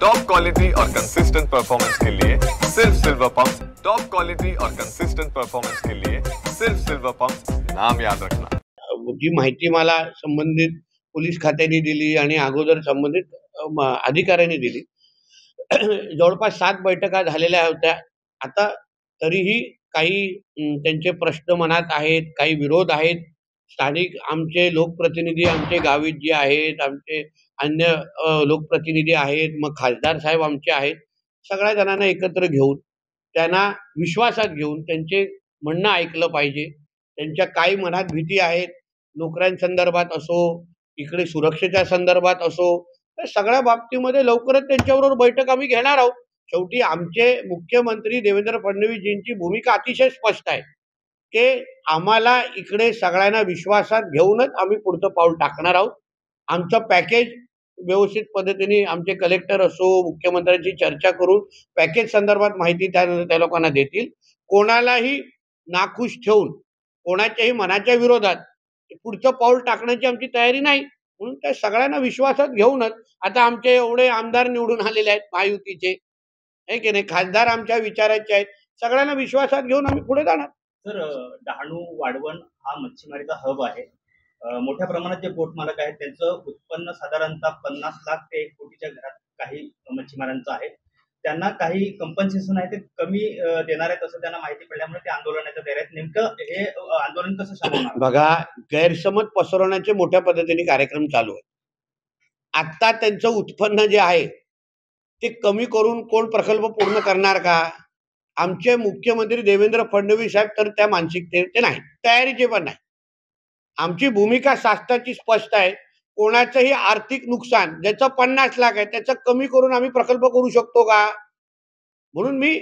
Top quality और consistent performance के लिए सिर्फ सिल्वर पंप्स। टॉप क्वालिटी और कंसिस्टेंट परफॉर्मेंस के लिए सिर्फ सिल्वर पंप्स, नाम याद रखना। जी माहिती मला संबंधित पोलीस खात्याने दिली आणि अगोदर संबंधित अधिकाऱ्यांनी दिली, जवळपास 7 बैठका झालेल्या होत्या। आता तरीही काही त्यांचे प्रश्न मनात आहेत, काही विरोध आहेत। स्थानिक आमचे लोकप्रतिनिधी आमचे गावीत जे आहेत, आमचे अन्य लोकप्रतिनिधी आहेत, मग खासदार साहेब आमचे आहेत, सगळ्या जणांना एकत्र घेऊन त्यांना विश्वासात घेऊन त्यांचे म्हणणं ऐकलं पाहिजे। त्यांच्या काही मनात भीती आहेत, नोकऱ्यांसंदर्भात असो, इकडे सुरक्षेच्या संदर्भात असो, तर सगळ्या बाबतीमध्ये लवकरच त्यांच्याबरोबर बैठक आम्ही घेणार आहोत। शेवटी आमचे मुख्यमंत्री देवेंद्र फडणवीसजींची भूमिका अतिशय स्पष्ट आहे की आम्हाला इकडे सगळ्यांना विश्वासात घेऊनच आम्ही पुढचं पाऊल टाकणार आहोत। आमचं पॅकेज व्यवस्थित पद्धतीने आमचे कलेक्टर असो, मुख्यमंत्र्यांची चर्चा करून पॅकेज संदर्भात माहिती त्या लोकांना देतील। कोणालाही नाखुश ठेवून कोणाच्याही मनाच्या विरोधात पुढचं पाऊल टाकण्याची आमची तयारी नाही। म्हणून त्या सगळ्यांना विश्वासात घेऊनच आता आमचे एवढे आमदार निवडून आलेले आहेत महायुतीचे, आहे की नाही, खासदार आमच्या विचाराचे आहेत, सगळ्यांना विश्वासात घेऊन आम्ही पुढे जाणार। सर, डहाणू वाढवण हा मच्छीमारीचा हब आहे। मोठ्या प्रमाणात जे बोट मालक आहेत त्यांचं उत्पन्न साधारणतः 50 लाख ते 1 कोटीच्या घरात काही मच्छीमारांचं आहे। त्यांना काही कंपन्सेशन आहे ते कमी देणार आहेत असं त्यांना माहिती पडल्यामुळे ते आंदोलनाच्या तयारीत। नेमकं हे आंदोलन कसं सांगणार? बघा, गैरसमज पसरवण्याचे मोठ्या पद्धतीने कार्यक्रम चालू आहे। आता त्यांचं उत्पन्न जे आहे ते कमी करून कोण प्रकल्प पूर्ण करणार का? आमचे मुख्यमंत्री देवेंद्र फडणवीस साहेब तर त्या मानसिकतेचे नाही, तयारीचे पण नाही। आमची भूमिका शासनाची स्पष्ट आहे। कोणाचंही आर्थिक नुकसान ज्याचं 50 लाख आहे त्याचं कमी करून आम्ही प्रकल्प करू शकतो का? म्हणून मी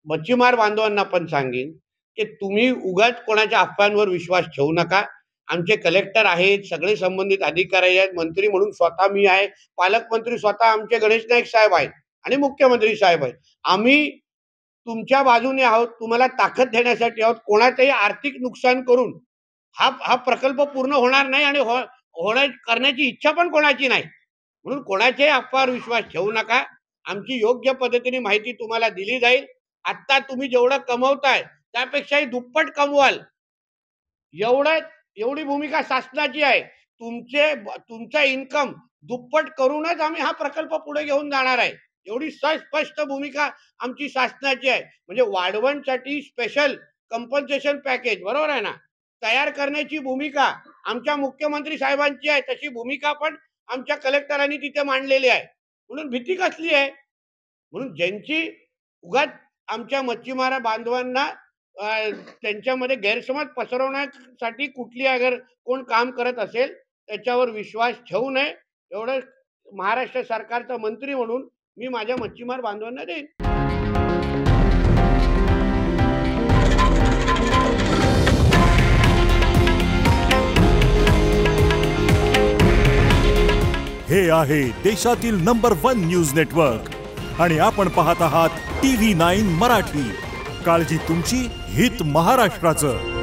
मच्छीमार बांधवांना पण सांगेन की तुम्ही उगाच कोणाच्या अफवांवर विश्वास ठेवू नका। आमचे कलेक्टर आहेत, सगळे संबंधित अधिकारी आहेत, मंत्री म्हणून स्वतः मी आहे, पालकमंत्री स्वतः आमचे गणेश नाईक साहेब आहेत आणि मुख्यमंत्री साहेब आहेत। आम्ही तुमच्या बाजूने आहोत, तुम्हाला ताकद देण्यासाठी आहोत। कोणाचंही आर्थिक नुकसान करून हा प्रकल्प पूर्ण होणार नाही आणि करण्याची इच्छा पण कोणाची नाही। म्हणून कोणाच्याही अफवावर विश्वास ठेवू नका। आमची योग्य पद्धतीने माहिती तुम्हाला दिली जाईल। आता तुम्ही जेवढं कमवताय त्यापेक्षाही दुप्पट कमवाल, एवढी भूमिका शासनाची आहे। तुमचा इन्कम दुप्पट करूनच आम्ही हा प्रकल्प पुढे घेऊन जाणार आहे। एवढी स्पष्ट भूमिका आमची शासनाची आहे। म्हणजे वाढवणसाठी स्पेशल कंपन्सेशन पॅकेज, बरोबर आहे ना, तयार करण्याची भूमिका आमच्या मुख्यमंत्री साहेबांची आहे, तशी भूमिका पण आमच्या कलेक्टरांनी तिथे मांडलेली आहे। म्हणून भीती कसली आहे? म्हणून ज्यांची उगाच आमच्या मच्छीमार बांधवांना त्यांच्यामध्ये गैरसमज पसरवण्यासाठी कुठली अगर कोण काम करत असेल त्याच्यावर विश्वास ठेवू नये, एवढं महाराष्ट्र सरकारचा मंत्री म्हणून मी माझ्या मच्छीमार बांधवांना देईन। हे आहे देशातील नंबर 1 न्यूज नेटवर्क आणि आपण पाहत आहात TV9 मराठी। काळजी तुमची, हित महाराष्ट्राचं।